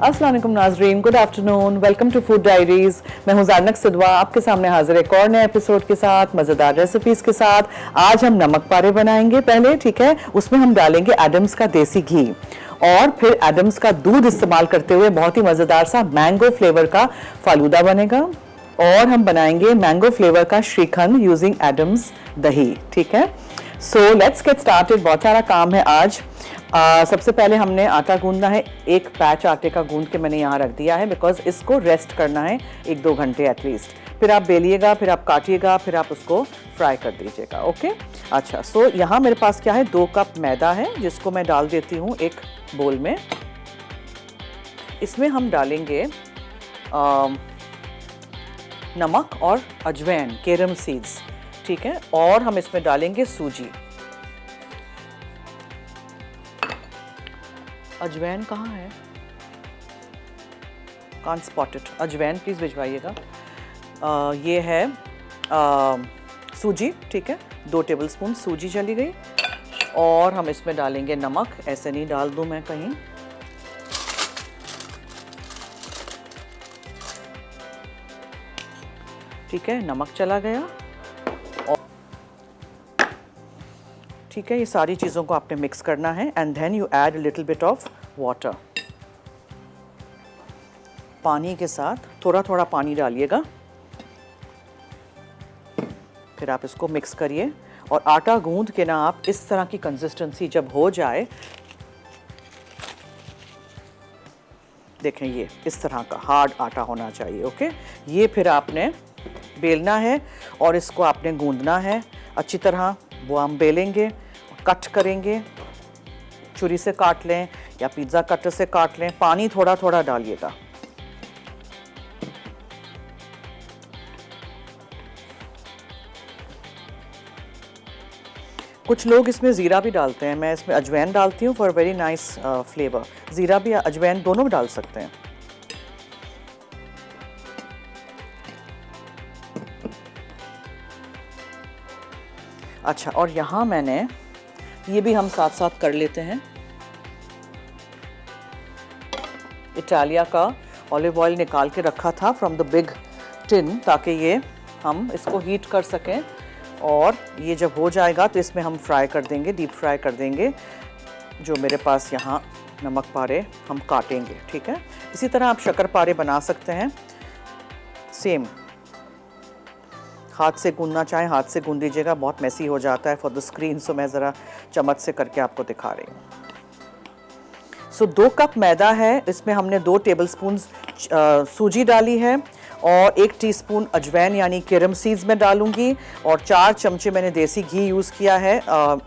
अस्सलाम वालेकुम नाजरीन, good afternoon, welcome to food diaries. मैं हूं ज़ारनक सिदवा, आपके सामने हाजिर एक और नए एपिसोड के साथ, मज़ेदार रेसिपीज़ के साथ। आज हम नमक पारे बनाएंगे पहले, ठीक है। उसमें हम डालेंगे एडम्स का देसी घी और फिर एडम्स का दूध इस्तेमाल करते हुए बहुत ही मज़ेदार सा मैंगो फ्लेवर का फालूदा बनेगा। और हम बनाएंगे मैंगो फ्लेवर का श्रीखंड यूजिंग एडम्स दही, ठीक है। So let's get started. बहुत सारा काम है आज। सबसे पहले हमने आटा गूंदना है। एक पैच आटे का गूंद के मैंने यहाँ रख दिया है बिकॉज इसको रेस्ट करना है 1-2 घंटे एटलीस्ट। फिर आप बेलिएगा, फिर आप काटिएगा, फिर आप उसको फ्राई कर दीजिएगा। ओके, अच्छा। सो यहाँ मेरे पास क्या है, 2 कप मैदा है जिसको मैं डाल देती हूँ एक बोल में। इसमें हम डालेंगे नमक और अजवाइन, केरम सीड्स, ठीक है। और हम इसमें डालेंगे सूजी। अजवाइन कहाँ है? Can't spot it. अजवाइन प्लीज़ भिजवाइएगा। ये है सूजी, ठीक है। 2 टेबलस्पून सूजी चली गई। और हम इसमें डालेंगे नमक। ऐसे नहीं डाल दूँ मैं कहीं। ठीक है, नमक चला गया। और ठीक है, ये सारी चीज़ों को आपने मिक्स करना है and then you add little bit of water. पानी के साथ थोड़ा थोड़ा पानी डालिएगा, फिर आप इसको मिक्स करिए। और आटा गूंद के ना आप इस तरह की कंसिस्टेंसी जब हो जाए, देखें ये इस तरह का हार्ड आटा होना चाहिए। ओके, ये फिर आपने बेलना है और इसको आपने गूंदना है अच्छी तरह। वो हम बेलेंगे, कट करेंगे, छुरी से काट लें या पिज़्ज़ा कटर से काट लें। पानी थोड़ा थोड़ा डालिएगा। कुछ लोग इसमें ज़ीरा भी डालते हैं, मैं इसमें अजवाइन डालती हूँ फॉर वेरी नाइस फ्लेवर। ज़ीरा भी अजवाइन दोनों भी डाल सकते हैं। अच्छा, और यहाँ मैंने ये भी हम साथ साथ कर लेते हैं। इटालिया का ऑलिव ऑयल निकाल के रखा था फ्रॉम द बिग टिन, ताकि ये हम इसको हीट कर सकें। और ये जब हो जाएगा तो इसमें हम फ्राई कर देंगे, डीप फ्राई कर देंगे जो मेरे पास यहाँ नमक पारे हम काटेंगे, ठीक है। इसी तरह आप शक्कर पारे बना सकते हैं, सेम। हाथ से गूंदना चाहें हाथ से गूंद दीजिएगा, बहुत मैसी हो जाता है फॉर द स्क्रीन, सो मैं ज़रा चम्मच से करके आपको दिखा रही हूँ। सो 2 कप मैदा है, इसमें हमने 2 टेबलस्पून सूजी डाली है और 1 टीस्पून अजवाइन यानी केरम सीड्स में डालूंगी। और 4 चमचे मैंने देसी घी यूज़ किया है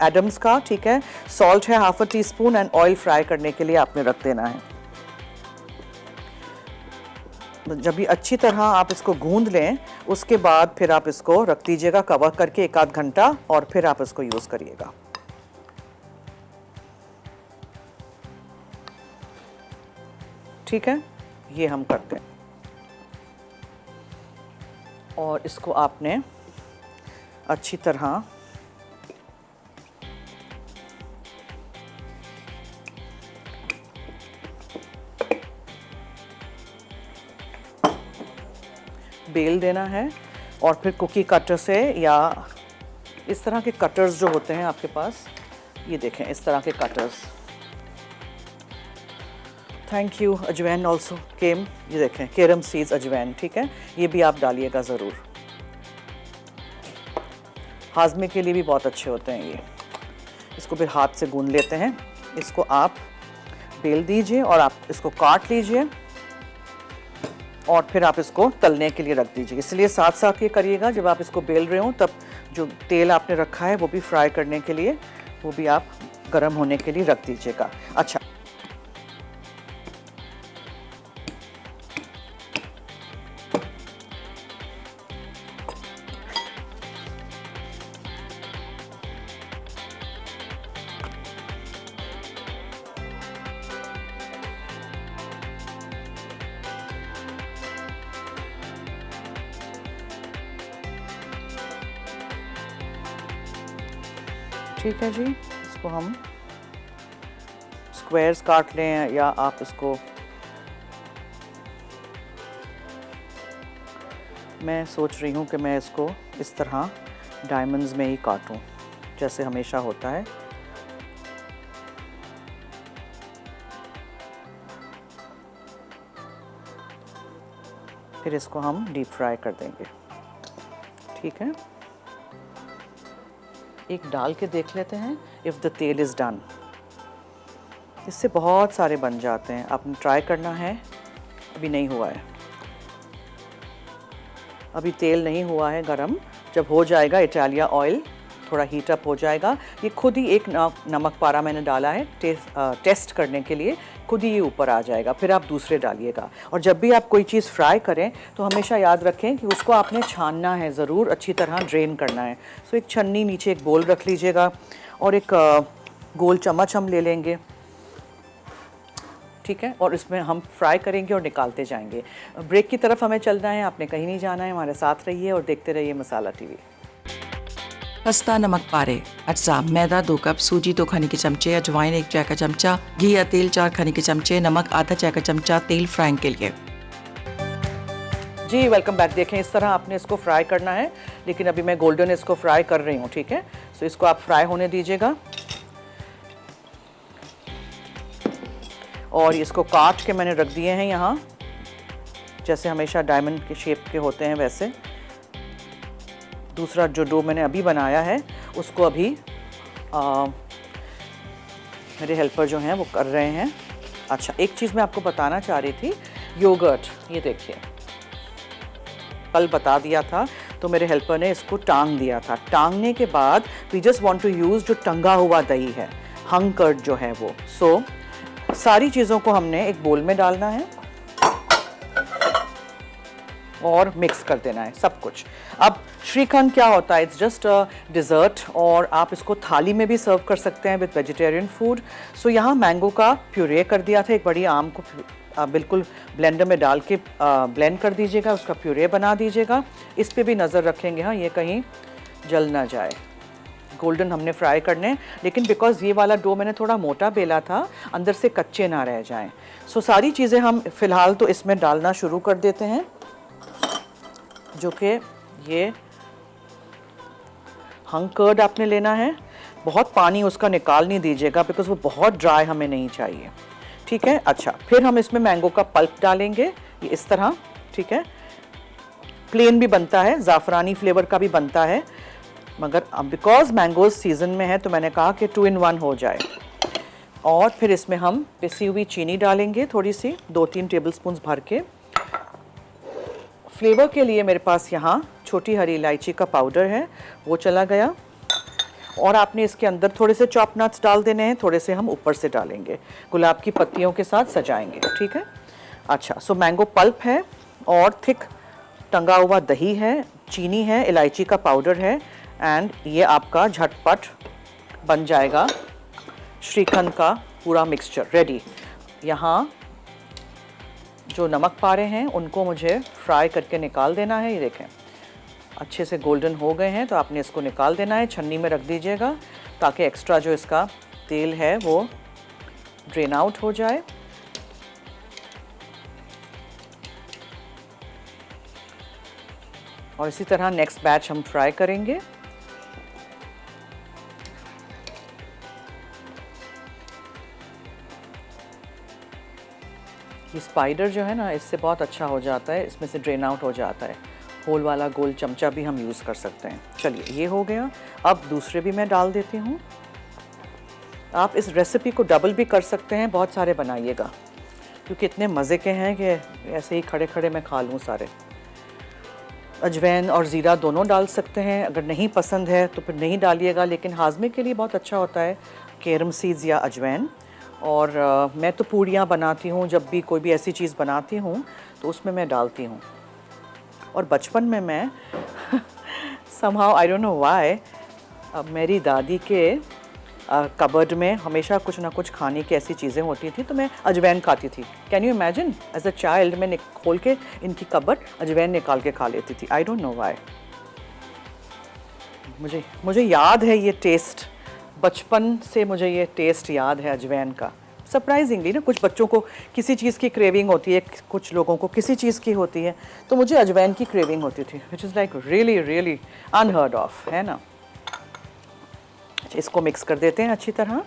एडम्स का, ठीक है। सॉल्ट है ½ टीस्पून एंड ऑयल फ्राई करने के लिए आपने रख देना है। जब भी अच्छी तरह आप इसको गूंद लें, उसके बाद फिर आप इसको रख दीजिएगा कवर करके 1-8 घंटा, और फिर आप इसको यूज़ करिएगा। ठीक है, ये हम करते हैं। और इसको आपने अच्छी तरह बेल देना है। और फिर कुकी कटर से, या इस तरह के कटर्स जो होते हैं आपके पास, ये देखें इस तरह के कटर्स। थैंक यू, अजवाइन ऑल्सो केम। ये देखें केरम सीड्स अजवाइन, ठीक है। ये भी आप डालिएगा ज़रूर, हाजमे के लिए भी बहुत अच्छे होते हैं ये। इसको फिर हाथ से गूंद लेते हैं। इसको आप बेल दीजिए और आप इसको काट लीजिए और फिर आप इसको तलने के लिए रख दीजिए। इसलिए साथ साथ ये करिएगा, जब आप इसको बेल रहे हो तब जो तेल आपने रखा है वो भी फ्राई करने के लिए, वो भी आप गर्म होने के लिए रख दीजिएगा। अच्छा, ठीक है जी। इसको हम स्क्वायर्स काट लें या आप इसको मैं सोच रही हूँ कि मैं इसको इस तरह डायमंड्स में ही काटूँ जैसे हमेशा होता है। फिर इसको हम डीप फ्राई कर देंगे, ठीक है। एक डाल के देख लेते हैं इफ़ द तेल इज़ डन। इससे बहुत सारे बन जाते हैं, आपने ट्राई करना है। अभी नहीं हुआ है, अभी तेल नहीं हुआ है गरम। जब हो जाएगा इटालिया ऑयल थोड़ा हीट अप हो जाएगा, ये खुद ही एक नमक पारा मैंने डाला है टेस्ट करने के लिए, खुद ही ये ऊपर आ जाएगा। फिर आप दूसरे डालिएगा। और जब भी आप कोई चीज़ फ्राई करें तो हमेशा याद रखें कि उसको आपने छानना है ज़रूर, अच्छी तरह ड्रेन करना है। सो एक छन्नी नीचे एक बोल रख लीजिएगा और एक गोल चम्मच हम ले लेंगे, ठीक है। और इसमें हम फ्राई करेंगे और निकालते जाएंगे। ब्रेक की तरफ हमें चलना है, आपने कहीं नहीं जाना है, हमारे साथ रहिए और देखते रहिए मसाला टीवी। खस्ता नमक पारे, अज्जा, मैदा 2 कप, सूजी 2 खाने के चमचे, अजवाइन 1 चाय का चमचा, घी या तेल 4 खाने के चमचे, नमक आधा चाय का चमचा, तेल फ्राइंग के लिए। जी वेलकम बैक। देखें इस तरह आपने इसको फ्राई करना है, लेकिन अभी मैं गोल्डन इसको फ्राई कर रही हूँ, ठीक है। सो इसको आप फ्राई होने दीजिएगा और इसको काट के मैंने रख दिए हैं यहाँ, जैसे हमेशा डायमंड के शेप के होते हैं वैसे। दूसरा जो डो मैंने अभी बनाया है उसको अभी मेरे हेल्पर जो हैं वो कर रहे हैं। अच्छा, एक चीज़ मैं आपको बताना चाह रही थी, योगर्ट, ये देखिए कल बता दिया था तो मेरे हेल्पर ने इसको टांग दिया था। टांगने के बाद we just want to use जो टंगा हुआ दही है, हंग कर्ड जो है वो। सो सारी चीज़ों को हमने एक बोल में डालना है और मिक्स कर देना है सब कुछ। अब श्रीखंड क्या होता है, इट्स जस्ट अ डिज़र्ट और आप इसको थाली में भी सर्व कर सकते हैं विद वेजिटेरियन फूड। सो यहाँ मैंगो का प्यूरे कर दिया था, एक बड़ी आम को बिल्कुल ब्लेंडर में डाल के ब्लेंड कर दीजिएगा, उसका प्यूरे बना दीजिएगा। इस पे भी नज़र रखेंगे, हाँ, ये कहीं जल ना जाए। गोल्डन हमने फ्राई करने, लेकिन बिकॉज़ ये वाला डो मैंने थोड़ा मोटा बेला था, अंदर से कच्चे ना रह जाएं। सो सारी चीज़ें हम फ़िलहाल तो इसमें डालना शुरू कर देते हैं, जो कि ये हंग कर्ड आपने लेना है। बहुत पानी उसका निकाल नहीं दीजिएगा बिकॉज़ वो बहुत ड्राई हमें नहीं चाहिए, ठीक है। अच्छा, फिर हम इसमें मैंगो का पल्प डालेंगे, ये इस तरह, ठीक है। प्लेन भी बनता है, ज़ाफ़रानी फ्लेवर का भी बनता है, मगर अब बिकॉज़ मैंगोज सीज़न में है तो मैंने कहा कि 2 in 1 हो जाए। और फिर इसमें हम पिसी हुई चीनी डालेंगे, थोड़ी सी 2-3 टेबलस्पून भर के। फ्लेवर के लिए मेरे पास यहाँ छोटी हरी इलायची का पाउडर है, वो चला गया। और आपने इसके अंदर थोड़े से चॉप नट्स डाल देने हैं, थोड़े से हम ऊपर से डालेंगे, गुलाब की पत्तियों के साथ सजाएंगे, ठीक है। अच्छा, सो मैंगो पल्प है और थिक टंगा हुआ दही है, चीनी है, इलायची का पाउडर है, एंड ये आपका झटपट बन जाएगा श्रीखंड का पूरा मिक्सचर रेडी। यहाँ जो नमक पारे हैं उनको मुझे फ्राई करके निकाल देना है। ये देखें अच्छे से गोल्डन हो गए हैं, तो आपने इसको निकाल देना है, छन्नी में रख दीजिएगा ताकि एक्स्ट्रा जो इसका तेल है वो ड्रेन आउट हो जाए। और इसी तरह नेक्स्ट बैच हम फ्राई करेंगे। ये स्पाइडर जो है ना, इससे बहुत अच्छा हो जाता है, इसमें से ड्रेन आउट हो जाता है। होल वाला गोल चमचा भी हम यूज़ कर सकते हैं। चलिए, ये हो गया। अब दूसरे भी मैं डाल देती हूँ। आप इस रेसिपी को डबल भी कर सकते हैं, बहुत सारे बनाइएगा, क्योंकि इतने मज़े के हैं कि ऐसे ही खड़े खड़े मैं खा लूँ सारे। अजवाइन और ज़ीरा दोनों डाल सकते हैं, अगर नहीं पसंद है तो फिर नहीं डालिएगा, लेकिन हाजमे के लिए बहुत अच्छा होता है कैरम सीड्स या अजवाइन। और मैं तो पूड़ियाँ बनाती हूँ, जब भी कोई भी ऐसी चीज़ बनाती हूँ तो उसमें मैं डालती हूँ। और बचपन में मैं somehow I don't know why, मेरी दादी के कबर्ड में हमेशा कुछ ना कुछ खाने की ऐसी चीज़ें होती थी, तो मैं अजवाइन खाती थी। Can you imagine, as a child मैं खोल के इनकी कबर्ड अजवाइन निकाल के खा लेती थी। I don't know why. मुझे याद है ये टेस्ट, बचपन से मुझे ये टेस्ट याद है अजवाइन का। सरप्राइजिंगली ना, कुछ बच्चों को किसी चीज़ की क्रेविंग होती है, कुछ लोगों को किसी चीज़ की होती है, तो मुझे अजवाइन की क्रेविंग होती थी, which is like really really unheard of, है ना। इसको मिक्स कर देते हैं अच्छी तरह,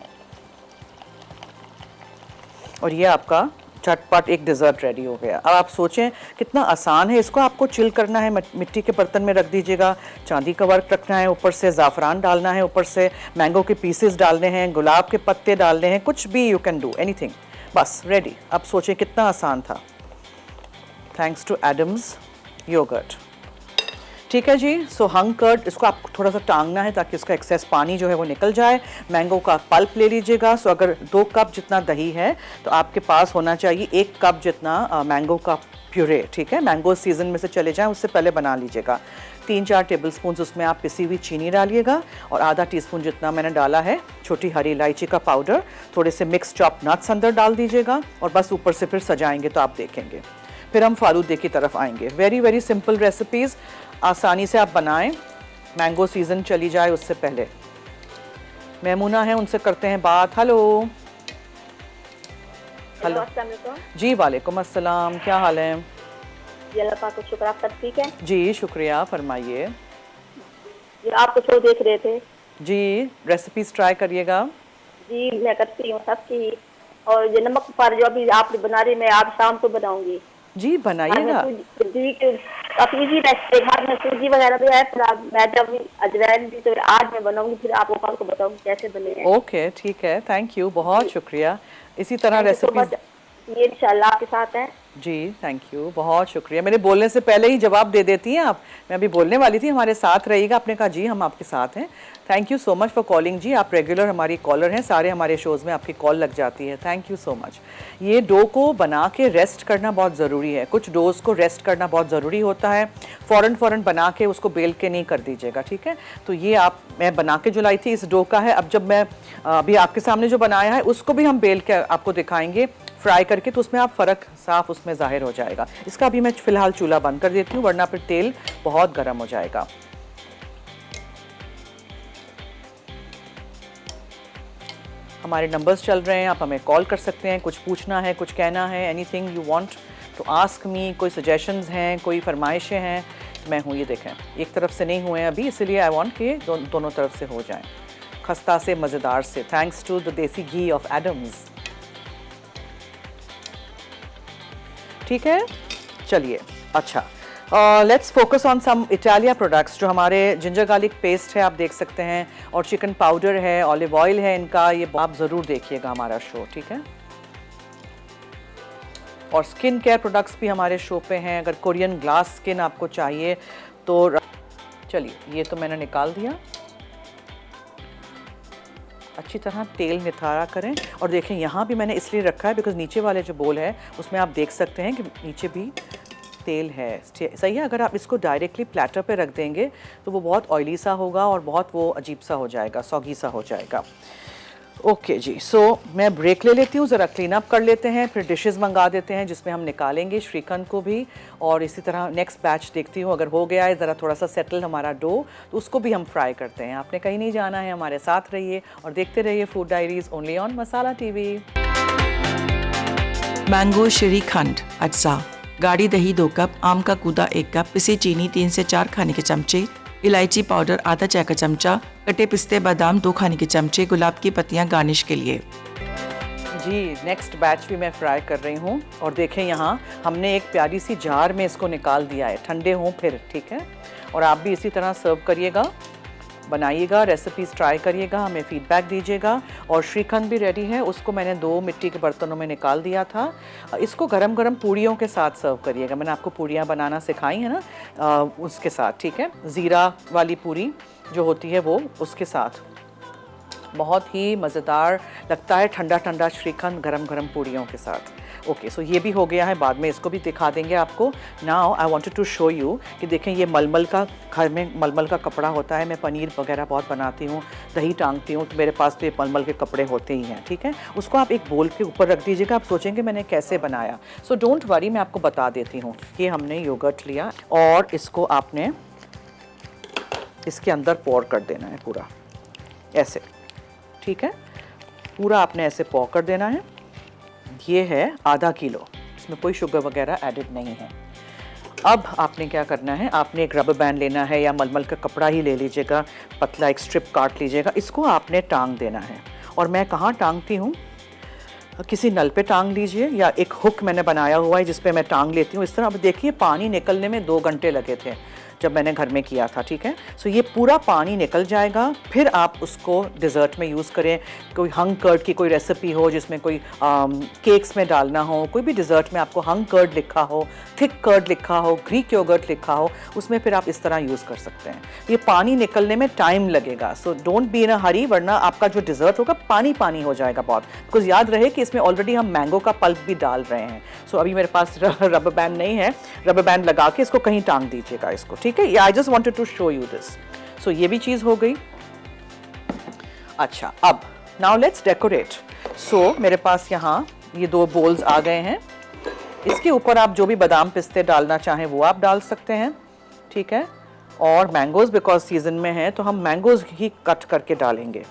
और ये आपका चटपट एक डिज़र्ट रेडी हो गया। अब आप सोचें कितना आसान है। इसको आपको चिल करना है, मिट्टी के बर्तन में रख दीजिएगा, चांदी का वर्क रखना है, ऊपर से ज़ाफ़रान डालना है, ऊपर से मैंगो के पीसेस डालने हैं, गुलाब के पत्ते डालने हैं, कुछ भी यू कैन डू एनीथिंग, बस रेडी। अब सोचें कितना आसान था, थैंक्स टू एडम्स योगर्ट। ठीक है जी। सो हंग कर्ड, इसको आपको थोड़ा सा टांगना है ताकि उसका एक्सेस पानी जो है वो निकल जाए। मैंगो का पल्प ले लीजिएगा। सो अगर 2 कप जितना दही है तो आपके पास होना चाहिए 1 कप जितना मैंगो का प्यूरे, ठीक है। मैंगो सीजन में से चले जाएं उससे पहले बना लीजिएगा। 3-4 टेबलस्पून उसमें आप पिसी हुई चीनी डालिएगा, और आधा टीस्पून जितना मैंने डाला है छोटी हरी इलायची का पाउडर, थोड़े से मिक्स चॉप नट्स अंदर डाल दीजिएगा, और बस ऊपर से फिर सजाएंगे तो आप देखेंगे। फिर हम फालूदे की तरफ आएंगे। वेरी वेरी सिंपल रेसिपीज़, आसानी से आप बनाएं, मैंगो सीज़न चली जाए उससे पहले। मैमूना है, उनसे करते हैं बात। हेलो हेलो जी, वालेकुम अस्सलाम, क्या हाल है? जी अल्लाह पाक का शुक्र, आप सब ठीक है? जी शुक्रिया, फरमाइए। जी आपको शो देख रहे थे जी, रेसिपीज़ ट्राई करिएगा। जी, मैं करती हूँ सबकी। और ये नमक पर जो अभी आप बना रही, मैं आज शाम को बनाऊंगी। जी बनाइएगा। जी काफी इजी रेसिपी, घर में सूजी वगैरह भी है, फिर आप मैदा भी, अजवाइन भी, तो आज मैं बनाऊंगी, फिर आपको कल को बताऊंगी कैसे बने। ओके ठीक है, थैंक यू, बहुत शुक्रिया। इसी तरह रेसिपीज़ ये इंशाल्लाह आपके साथ है। जी थैंक यू, बहुत शुक्रिया। मेरे बोलने से पहले ही जवाब दे देती हैं आप। मैं अभी बोलने वाली थी हमारे साथ रहिएगा, आपने कहा जी हम आपके साथ हैं। Thank you so much for calling ji, आप रेगुलर हमारी कॉलर हैं, सारे हमारे शोज़ में आपकी कॉल लग जाती है, थैंक यू सो मच। ये डो को बना के रेस्ट करना बहुत ज़रूरी है, कुछ डोज़ को रेस्ट करना बहुत ज़रूरी होता है। फ़ौरन बना के उसको बेल के नहीं कर दीजिएगा, ठीक है। तो ये मैं बना के जो लाई थी इस डो का है। अब जब मैं अभी आपके सामने जो बनाया है उसको भी हम बेल के आपको दिखाएंगे फ्राई करके, तो उसमें आप फ़र्क साफ उसमें ज़ाहिर हो जाएगा। इसका अभी मैं फ़िलहाल चूल्हा बंद कर देती हूँ, वरना फिर तेल बहुत गर्म हो जाएगा। हमारे नंबर्स चल रहे हैं, आप हमें कॉल कर सकते हैं, कुछ पूछना है, कुछ कहना है, anything you want to ask me, कोई सजेशंस हैं, कोई फरमाइशें हैं, मैं हूँ। ये देखें एक तरफ से नहीं हुए अभी, इसलिए आई वांट कि दोनों तरफ से हो जाएं, खस्ता से मज़ेदार से, थैंक्स टू द देसी घी ऑफ एडम्स। ठीक है, चलिए अच्छा, let's focus on some Italia products. जो हमारे जिंजर गार्लिक पेस्ट है आप देख सकते हैं, और चिकन पाउडर है, ऑलिव ऑयल है इनका, ये आप ज़रूर देखिएगा हमारा शो, ठीक है। और स्किन केयर प्रोडक्ट्स भी हमारे शो पे हैं, अगर कोरियन ग्लास स्किन आपको चाहिए तो। चलिए ये तो मैंने निकाल दिया, अच्छी तरह तेल निथारा करें। और देखें यहाँ भी मैंने इसलिए रखा है बिकॉज नीचे वाले जो बोल है उसमें आप देख सकते हैं कि नीचे भी तेल है, सही है। अगर आप इसको डायरेक्टली प्लेटर पे रख देंगे तो वो बहुत ऑयली सा होगा और बहुत वो अजीब सा हो जाएगा, सॉगी सा हो जाएगा। ओके जी, सो मैं ब्रेक ले लेती हूँ, ज़रा क्लीन अप कर लेते हैं, फिर डिशेस मंगा देते हैं जिसमें हम निकालेंगे श्रीखंड को भी, और इसी तरह नेक्स्ट बैच देखती हूँ, अगर हो गया है ज़रा थोड़ा सा सेटल हमारा डो तो उसको भी हम फ्राई करते हैं। आपने कहीं नहीं जाना है, हमारे साथ रहिए और देखते रहिए food diaries only on Masala TV. Mango shrikhand अज्जा, गाढ़ी दही 2 कप, आम का गूदा 1 कप, पिसी चीनी 3 से 4 खाने के चमचे, इलायची पाउडर आधा चाय का चमचा, कटे पिस्ते बादाम 2 खाने के चमचे, गुलाब की पत्तियां गार्निश के लिए। जी नेक्स्ट बैच भी मैं फ्राई कर रही हूँ, और देखें यहाँ हमने एक प्यारी सी जार में इसको निकाल दिया है, ठंडे हों फिर, ठीक है। और आप भी इसी तरह सर्व करिएगा, बनाइएगा, रेसिपीज़ ट्राई करिएगा, हमें फीडबैक दीजिएगा। और श्रीखंड भी रेडी है, उसको मैंने 2 मिट्टी के बर्तनों में निकाल दिया था। इसको गरम गरम पूड़ियों के साथ सर्व करिएगा, मैंने आपको पूड़ियाँ बनाना सिखाई है ना, उसके साथ, ठीक है। ज़ीरा वाली पूड़ी जो होती है वो उसके साथ बहुत ही मज़ेदार लगता है, ठंडा ठंडा श्रीखंड गरम गरम पूड़ियों के साथ। ओके सो ये भी हो गया है, बाद में इसको भी दिखा देंगे आपको। Now I wanted to show you कि देखें ये मलमल का, घर में मलमल का कपड़ा होता है, मैं पनीर वगैरह बहुत बनाती हूँ, दही टांगती हूँ, तो मेरे पास तो ये मलमल के कपड़े होते ही हैं, ठीक है। उसको आप एक बोल के ऊपर रख दीजिएगा, आप सोचेंगे मैंने कैसे बनाया। सो डोंट वरी, मैं आपको बता देती हूँ कि हमने योगर्ट लिया और इसको आपने इसके अंदर पोर कर देना है पूरा ऐसे, ठीक है। पूरा आपने ऐसे पॉ कर देना है, ये है आधा किलो, इसमें कोई शुगर वगैरह एडिड नहीं है। अब आपने क्या करना है, आपने एक रबर बैंड लेना है या मलमल का कपड़ा ही ले लीजिएगा, पतला एक स्ट्रिप काट लीजिएगा, इसको आपने टांग देना है। और मैं कहाँ टांगती हूँ, किसी नल पे टांग लीजिए या एक हुक मैंने बनाया हुआ है जिस पे मैं टांग लेती हूँ इस तरह। अब देखिए पानी निकलने में 2 घंटे लगे थे जब मैंने घर में किया था, ठीक है। सो ये पूरा पानी निकल जाएगा, फिर आप उसको डिज़र्ट में यूज़ करें। कोई हंग कर्ड की कोई रेसिपी हो जिसमें कोई केक्स में डालना हो, कोई भी डिज़र्ट में आपको हंग कर्ड लिखा हो, थिक कर्ड लिखा हो, ग्रीक योगर्ट लिखा हो, उसमें फिर आप इस तरह यूज़ कर सकते हैं। ये पानी निकलने में टाइम लगेगा, सो डोंट बी इन अ हरी, वरना आपका जो डिज़र्ट होगा पानी पानी हो जाएगा बहुत। बिकॉज याद रहे कि इसमें ऑलरेडी हम मैंगो का पल्प भी डाल रहे हैं। सो अभी मेरे पास रबर बैंड नहीं है, रबर बैंड लगा के इसको कहीं टांग दीजिएगा इसको, ठीक है। I just wanted to show you this. So ये भी चीज़ हो गई। अच्छा, अब नाउ लेट्स डेकोरेट। सो मेरे पास यहाँ ये 2 बोल्स आ गए हैं, इसके ऊपर आप जो भी बादाम पिस्ते डालना चाहें वो आप डाल सकते हैं, ठीक है। और मैंगोज बिकॉज सीजन में है तो हम मैंगोज ही कट करके डालेंगे।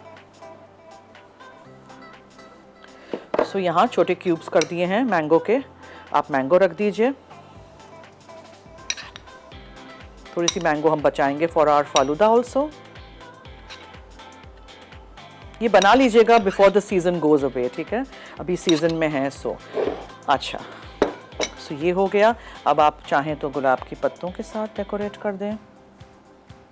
सो यहाँ छोटे क्यूब्स कर दिए हैं मैंगो के, आप मैंगो रख दीजिए। थोड़ी सी मैंगो हम बचाएंगे फॉर आवर फालूदा ऑल्सो। ये बना लीजिएगा before the season goes away, ठीक है, अभी सीजन में है। सो अच्छा, सो ये हो गया। अब आप चाहें तो गुलाब की पत्तों के साथ डेकोरेट कर दें,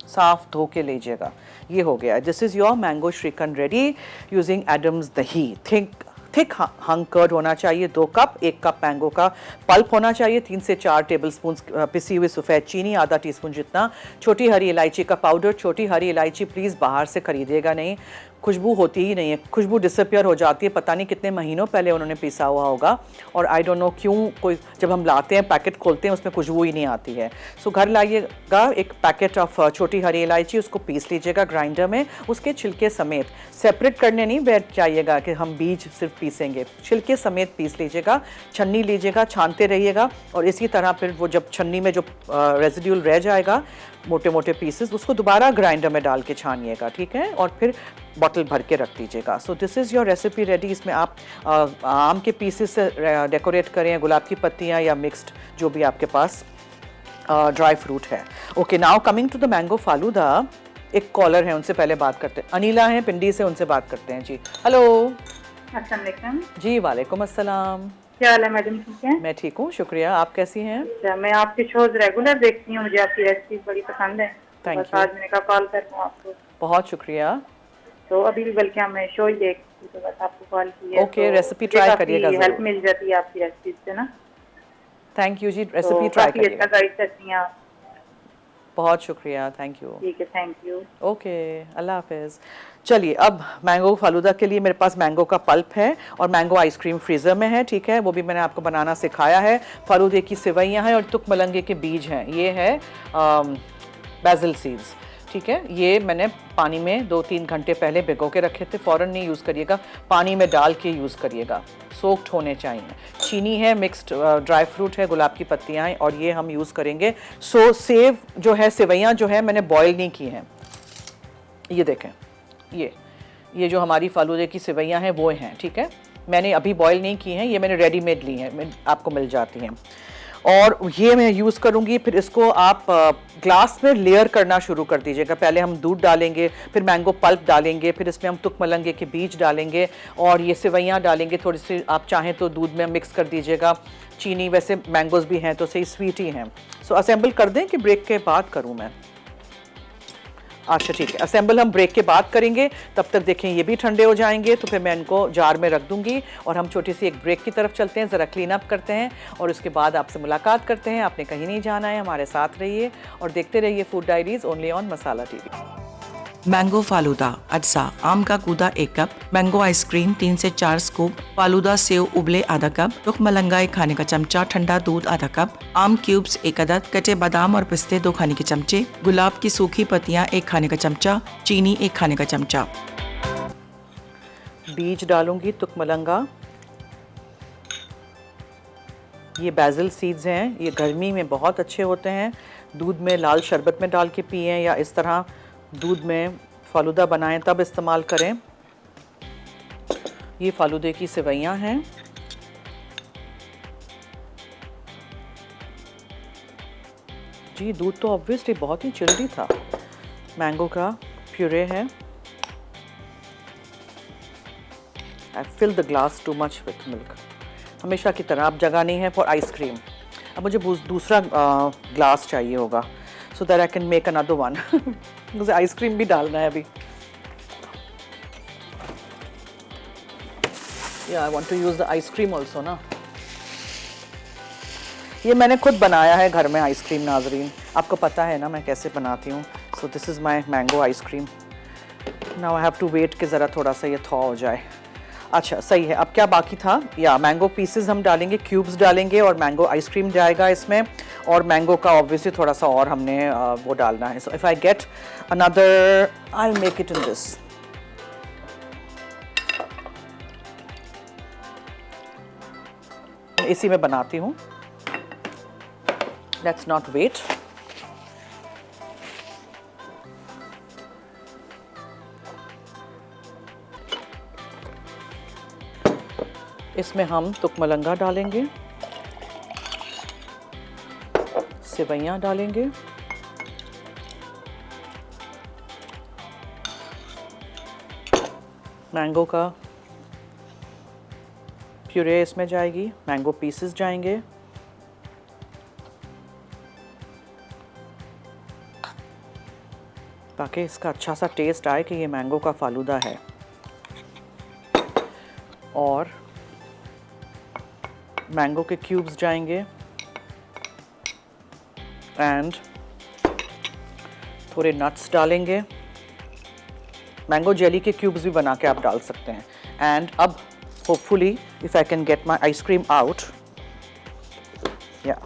साफ धो के लीजिएगा। ये हो गया। This is your mango shrikhand ready using Adams दही। थिक हंग कर्ड होना चाहिए 2 कप, 1 कप मैंगो का पल्प होना चाहिए, 3 से 4 टेबलस्पून पिसी हुई सफ़ेद चीनी, आधा टीस्पून जितना, छोटी हरी इलायची का पाउडर। छोटी हरी इलायची प्लीज़ बाहर से खरीदिएगा नहीं, खुशबू होती ही नहीं है, खुशबू डिसअपियर हो जाती है। पता नहीं कितने महीनों पहले उन्होंने पीसा हुआ होगा और आई डोंट नो क्यों कोई जब हम लाते हैं पैकेट खोलते हैं उसमें खुशबू ही नहीं आती है। सो घर लाइएगा एक पैकेट ऑफ छोटी हरी इलायची, उसको पीस लीजिएगा ग्राइंडर में, उसके छिलके समेत। सेपरेट करने नहीं बैठ जाइएगा कि हम बीज सिर्फ पीसेंगे, छिलके समेत पीस लीजिएगा। छन्नी लीजिएगा, छानते रहिएगा और इसी तरह फिर वो जब छन्नी में जो रेजिड्यूल रह जाएगा मोटे मोटे पीसेस, उसको दोबारा ग्राइंडर में डाल के छानिएगा, ठीक है, और फिर बॉटल भर के रख दीजिएगा। सो this is your recipe ready. इसमें आप आम के पीसेस से डेकोरेट करें, गुलाब की पत्तियाँ या मिक्स्ड जो भी आपके पास ड्राई फ्रूट है। Okay, now coming to the mango falooda. एक कॉलर है, उनसे पहले बात करते हैं। अनिला हैं पिंडी से, उनसे बात करते हैं जी। हेलो। अस्सलाम वालेकुम। जी वालेकुम अस्सलाम। क्या हाल है मैडम, ठीक है? मैं ठीक हूँ, शुक्रिया। आप कैसी हैं? अच्छा, मैं आपके शोज रेगुलर देखती हूँ, मुझे आपकी रेसिपी बड़ी पसंद है। थैंक बस यू। आज मैंने कहा कॉल करूँ आपको। बहुत शुक्रिया। तो अभी भी बल्कि मैं शो ही देखती हूँ तो बस आपको कॉल की है। ओके, तो रेसिपी ट्राई करिएगा हेल्प ज़रूर। मिल जाती है आपकी रेसिपी से ना। थैंक यू जी, तो रेसिपी ट्राई काफी अच्छा करिएगा। गाइड करती हैं आप। बहुत शुक्रिया, थैंक यू। ठीक है, थैंक यू। ओके, अल्लाह हाफिज़। चलिए, अब मैंगो फालूदा के लिए मेरे पास मैंगो का पल्प है और मैंगो आइसक्रीम फ्रीज़र में है, ठीक है, वो भी मैंने आपको बनाना सिखाया है। फालूदे की सेवइयाँ हैं और तुक मलंगे के बीज हैं। ये है बैजिल सीड्स, ठीक है। ये मैंने पानी में 2-3 घंटे पहले भिगो के रखे थे। फ़ौरन नहीं यूज़ करिएगा, पानी में डाल के यूज़ करिएगा, सोक्ड होने चाहिए। चीनी है, मिक्स्ड ड्राई फ्रूट है, गुलाब की पत्तियाँ हैं और ये हम यूज़ करेंगे। सो सेव जो है, सेवइयाँ जो है मैंने बॉयल नहीं की हैं। ये देखें, ये जो हमारी फालूदे की सेवइयाँ हैं वो हैं, ठीक है। मैंने अभी बॉयल नहीं की हैं, ये मैंने रेडीमेड ली हैं, आपको मिल जाती हैं। और ये मैं यूज़ करूँगी। फिर इसको आप ग्लास में लेयर करना शुरू कर दीजिएगा। पहले हम दूध डालेंगे, फिर मैंगो पल्प डालेंगे, फिर इसमें हम तुक मलंगे के बीज डालेंगे और ये सेवइयाँ डालेंगे। थोड़ी सी आप चाहें तो दूध में मिक्स कर दीजिएगा। चीनी, वैसे मैंगोज भी हैं तो सही स्वीट ही हैं। सो असेंबल कर दें कि ब्रेक के बाद करूँ मैं? अच्छा ठीक है, असेंबल हम ब्रेक के बाद करेंगे। तब तक देखें ये भी ठंडे हो जाएंगे तो फिर मैं इनको जार में रख दूंगी और हम छोटी सी एक ब्रेक की तरफ चलते हैं, ज़रा क्लीन अप करते हैं और उसके बाद आपसे मुलाकात करते हैं। आपने कहीं नहीं जाना है, हमारे साथ रहिए और देखते रहिए food diaries only on Masala TV. Mango falooda अज्जा, आम का गूदा 1 कप, मैंगो आइसक्रीम 3 से 4 स्कूप, फालूदा सेव उबले आधा कप, तुक मलंगा 1 खाने का चमचा, ठंडा दूध आधा कप, आम क्यूब्स 1 अदद, कटे बादाम और पिस्ते 2 खाने के चमचे, गुलाब की सूखी पत्तियां 1 खाने का चमचा, चीनी 1 खाने का चमचा। बीज डालूंगी तुक मलंगा। ये बैजिल सीड्स हैं, ये गर्मी में बहुत अच्छे होते हैं। दूध में लाल शरबत में डाल के पिएं या इस तरह दूध में फालूदा बनाएं तब इस्तेमाल करें। ये फालूदे की सेवइयाँ हैं जी दूध तो ऑब्वियसली बहुत ही चिल्डी था। मैंगो का प्यूरे है। आई fill the glass too much with milk. हमेशा की तरह अब जगह नहीं है फॉर आइसक्रीम। अब मुझे दूसरा ग्लास चाहिए होगा so that I can make another one. मुझे आइसक्रीम भी डालना है अभी। या I want to use the ice cream also ना। ये मैंने खुद बनाया है घर में आइसक्रीम नाजरीन, आपको पता है ना मैं कैसे बनाती हूँ। So this is my mango ice cream. Now I have to wait कि ज़रा थोड़ा सा ये थॉ हो जाए। अच्छा सही है। अब क्या बाकी था? या मैंगो पीसेस हम डालेंगे, क्यूब्स डालेंगे और मैंगो आइसक्रीम जाएगा इसमें। और मैंगो का ऑब्वियसली थोड़ा सा और हमने वो डालना है। So if I get another I will make it in this. इसी में बनाती हूँ। Let's not wait. इसमें हम तुकमलंगा डालेंगे, सेवइयां डालेंगे, मैंगो का प्यूरे इसमें जाएगी, मैंगो पीसेस जाएंगे, ताकि इसका अच्छा सा टेस्ट आए कि ये मैंगो का फालूदा है। और मैंगो के क्यूब्स जाएंगे एंड थोड़े नट्स डालेंगे। मैंगो जेली के क्यूब्स भी बना के आप डाल सकते हैं। एंड अब hopefully if I can get my ice cream out, या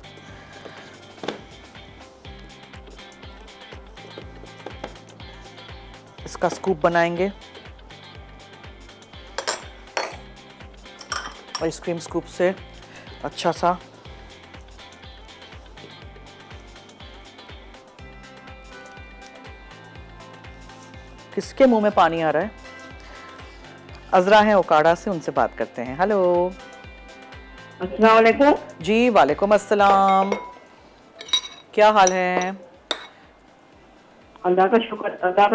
इसका स्कूप बनाएंगे, आइसक्रीम स्कूप से अच्छा सा। किसके मुंह में पानी आ रहा है? अजरा हैं ओकाड़ा से, उनसे बात करते हैं। हेलो। अस्सलाम वालेकुम। जी वालेकुम अस्सलाम। क्या हाल है? अल्लाह का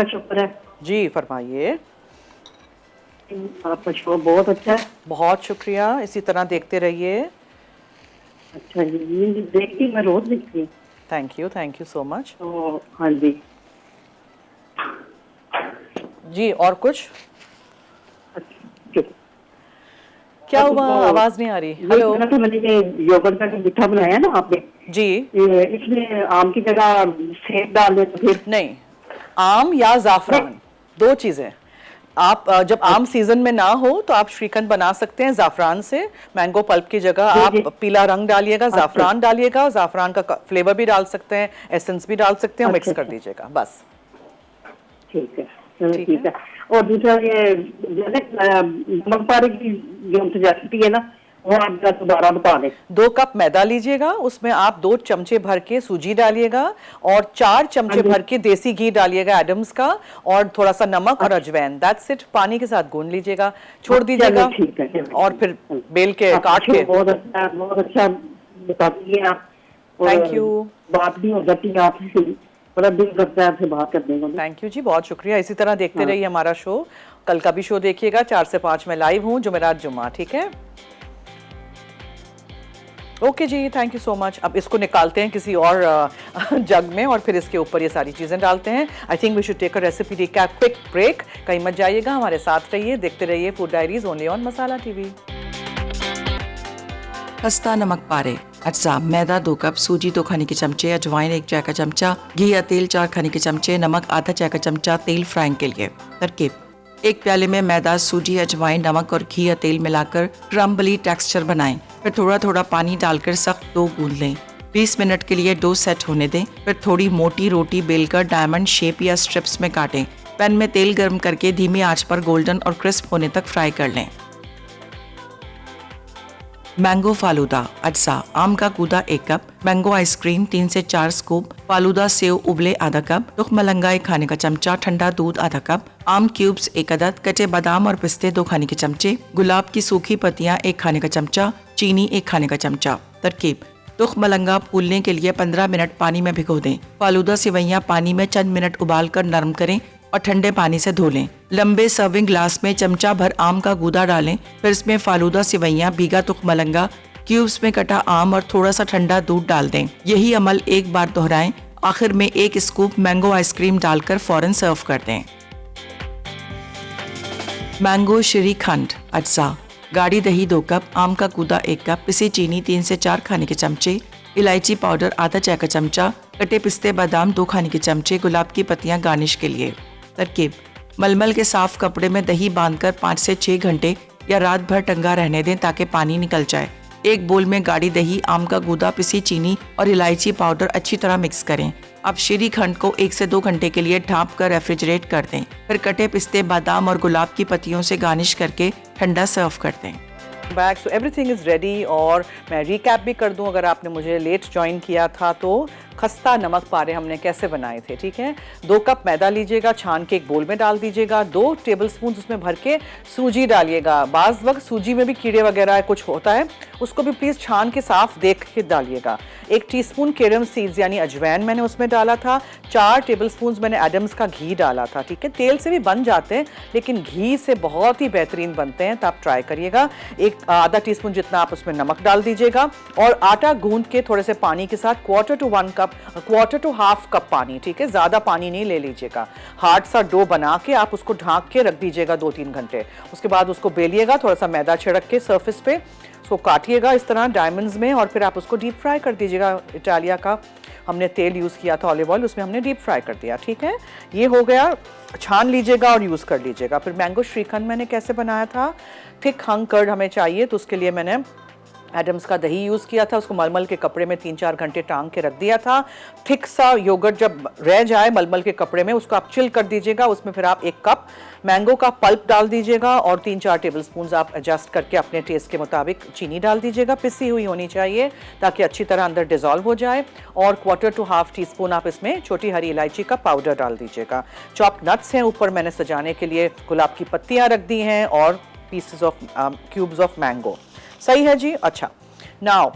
शुक्र है। जी फरमाइए। आपका शो बहुत अच्छा है। बहुत शुक्रिया, इसी तरह देखते रहिए। अच्छा जी, देखती मैं रोज देखती हूँ। Thank you so much. तो हाँ जी जी और कुछ? अच्छा, क्या अब हुआ? तो आवाज नहीं आ रही। ये हेलो। कहना था, मैंने ये योगर्ट का मीठा बनाया ना आपने, जी इसमें आम की जगह सेब डाल दे तो फिर? नहीं, आम या जाफरान, दो चीजें। आप जब आम सीजन में ना हो तो आप श्रीखंड बना सकते हैं जाफरान से। मैंगो पल्प की जगह जी, आप जी। पीला रंग डालिएगा, जाफरान डालिएगा, जाफरान का फ्लेवर भी डाल सकते हैं, एसेंस भी डाल सकते हैं, मिक्स अच्छा, कर दीजिएगा बस। ठीक है, चलो ठीक ठीक है। और दूसरा ये नमक पारे की जो रेसिपी है ना, वो आप दोबारा बता दें। 2 कप मैदा लीजिएगा, उसमें आप 2 चमचे भर के सूजी डालिएगा और 4 चमचे भर के देसी घी डालिएगा एडम्स का, और थोड़ा सा नमक और अजवाइन। That's it. पानी के साथ गूंद लीजिएगा, छोड़ दीजिएगा ठीक है, और फिर बेल के काट के। बहुत अच्छा बताती हैं आप। और Thank you. बात भी हो जाती है आपसे, बड़ा दिल करता है आपसे बात करने को। थैंक यू जी, बहुत शुक्रिया। इसी तरह देखते रहिए हमारा शो। कल का भी शो देखिएगा, 4 से 5 में लाइव हूँ, जुमेरात जुम्मा। ठीक है, ओके जी, थैंक यू सो मच। अब इसको निकालते हैं किसी और जग में और फिर इसके ऊपर ये सारी चीज़ें डालते हैं। I think we should take a recipe recap, quick break. कहीं मत जाइएगा, हमारे साथ रहिए, देखते रहिए food diaries only on Masala TV. खस्ता नमक पारे, अज्जा मैदा 2 कप, सूजी 2 खाने के चमचे, अजवाइन 1 चाय का चमचा, घी या तेल 4 खाने के चमचे, नमक आधा चाय का चमचा, तेल फ्राइंग के लिए। तरकीब: 1 प्याले में मैदा, सूजी, अजवाइन, नमक और घी या तेल मिलाकर क्रम्बली टेक्सचर बनाएं। फिर थोड़ा थोड़ा पानी डालकर सख्त डो गूंद लें। 20 मिनट के लिए डो सेट होने दें। फिर थोड़ी मोटी रोटी बेलकर डायमंड शेप या स्ट्रिप्स में काटें। पैन में तेल गर्म करके धीमी आंच पर गोल्डन और क्रिस्प होने तक फ्राई कर लें। मैंगो फालूदा, अज्जा आम का गूदा 1 कप, मैंगो आइसक्रीम 3 से 4 स्कूप, फालूदा सेव उबले आधा कप, तुखमलंगा 1 खाने का चमचा, ठंडा दूध आधा कप, आम क्यूब्स 1 अदद, कटे बादाम और पिस्ते 2 खाने के चमचे, गुलाब की सूखी पत्तियां 1 खाने का चमचा, चीनी 1 खाने का चमचा। तरकीब: तुख मलंगा फूलने के लिए 15 मिनट पानी में भिगो दें। फालूदा सेवइयां पानी में चंद मिनट उबालकर नरम करें और ठंडे पानी से धो लें। लंबे सर्विंग ग्लास में चमचा भर आम का गूदा डालें, फिर इसमें फालूदा सेवइयां, भीगा तुख मलंगा, क्यूब्स में कटा आम और थोड़ा सा ठंडा दूध डाल दें। यही अमल एक बार दोहराएं। आखिर में 1 स्कूप मैंगो आइसक्रीम डालकर फौरन सर्व कर दें। मैंगो श्रीखंड अज्जा। गाढ़ी दही 2 कप, आम का गूदा 1 कप, पिसी चीनी 3 से 4 खाने के चमचे, इलायची पाउडर आधा चाय का चमचा, कटे पिस्ते बादाम 2 खाने के चमचे, गुलाब की पत्तियां गार्निश के लिए। तरकीब: मलमल के साफ कपड़े में दही बांधकर 5 से 6 घंटे या रात भर टंगा रहने दें ताकि पानी निकल जाए। एक बोल में गाढ़ी दही, आम का गूदा, पिसी चीनी और इलायची पाउडर अच्छी तरह मिक्स करें। अब श्रीखंड को 1 से 2 घंटे के लिए ढाँप कर रेफ्रिजरेट कर दें। फिर कटे पिस्ते बादाम और गुलाब की पत्तियों से गार्निश करके ठंडा सर्व कर दें। Back so everything is ready. और मैं रिकैप भी कर दूं, अगर आपने मुझे लेट ज्वाइन किया था तो खस्ता नमक पारे हमने कैसे बनाए थे। ठीक है, 2 कप मैदा लीजिएगा, छान के एक बोल में डाल दीजिएगा। 2 टेबलस्पून उसमें भर के सूजी डालिएगा। बाज़ वक्त सूजी में भी कीड़े वगैरह कुछ होता है, उसको भी प्लीज़ छान के साफ देख के डालिएगा। 1 टीस्पून केरम सीड्स यानी अजवैन मैंने उसमें डाला था। 4 टेबलस्पून मैंने एडम्स का घी डाला था। ठीक है, तेल से भी बन जाते हैं लेकिन घी से बहुत ही बेहतरीन बनते हैं, तो आप ट्राई करिएगा। आधा टीस्पून जितना आप उसमें नमक डाल दीजिएगा और आटा गूंद के थोड़े से पानी के साथ क्वार्टर टू हाफ कप पानी, ठीक है, ज़्यादा पानी नहीं ले लीजिएगा। हार्ड सा डो बना के आप उसको ढाँक के रख दीजिएगा 2-3 घंटे। उसके बाद उसको बेलिएगा, थोड़ा सा मैदा छिड़क के सरफेस पे उसको काटिएगा इस तरह डायमंड्स में और फिर आप उसको डीप फ्राई कर दीजिएगा। इटालिया का हमने तेल यूज़ किया था, ऑलिव ऑयल, उसमें हमने डीप फ्राई कर दिया। ठीक है, ये हो गया। छान लीजिएगा और यूज़ कर लीजिएगा। फिर मैंगो श्रीखंड मैंने कैसे बनाया था, थिक हंग कर्ड हमें चाहिए, तो उसके लिए मैंने एडम्स का दही यूज़ किया था। उसको मलमल के कपड़े में 3-4 घंटे टांग के रख दिया था। थिक सा योगर्ट जब रह जाए मलमल के कपड़े में, उसको आप चिल कर दीजिएगा। उसमें फिर आप 1 कप मैंगो का पल्प डाल दीजिएगा और 3-4 टेबलस्पून आप एडजस्ट करके अपने टेस्ट के मुताबिक चीनी डाल दीजिएगा। पिसी हुई होनी चाहिए ताकि अच्छी तरह अंदर डिज़ोल्व हो जाए। और क्वार्टर टू हाफ टीस्पून आप इसमें छोटी हरी इलायची का पाउडर डाल दीजिएगा। चॉप्ड नट्स हैं, ऊपर मैंने सजाने के लिए गुलाब की पत्तियाँ रख दी हैं और pieces of cubes of mango. सही है जी। अच्छा, नाउ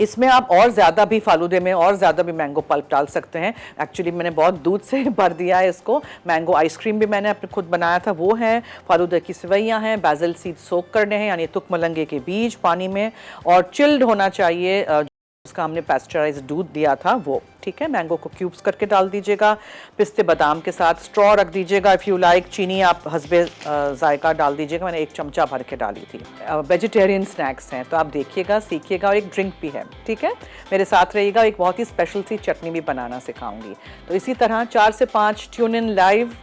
इसमें आप और ज़्यादा भी फालूदे में और ज़्यादा भी मैंगो पल्प डाल सकते हैं। एक्चुअली मैंने बहुत दूध से भर दिया है इसको। मैंगो आइसक्रीम भी मैंने अपने खुद बनाया था, वो है। फालूदे की सेवइयाँ हैं, बैजल सीड सोक करने हैं यानी तुख मलंगे के बीज पानी में, और चिल्ड होना चाहिए उसका हमने पैस्चराइज दूध दिया था वो। ठीक है, मैंगो को क्यूब्स करके डाल दीजिएगा। पिस्ते बादाम के साथ स्ट्रॉ रख दीजिएगा। इफ़ यू लाइक चीनी आप हस्बे जायका डाल दीजिएगा। मैंने 1 चमचा भर के डाली थी। वेजिटेरियन स्नैक्स हैं तो आप देखिएगा, सीखिएगा। और एक ड्रिंक भी है। ठीक है, मेरे साथ रहिएगा, एक बहुत ही स्पेशल सी चटनी भी बनाना सिखाऊंगी। तो इसी तरह 4 से 5 tune in live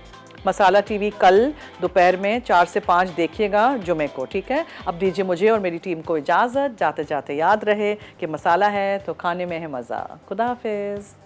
masala TV कल दोपहर में 4 से 5 देखिएगा जुमे को। ठीक है, अब दीजिए मुझे और मेरी टीम को इजाज़त। जाते जाते याद रहे कि मसाला है तो खाने में है मज़ा। खुदा हाफिज़।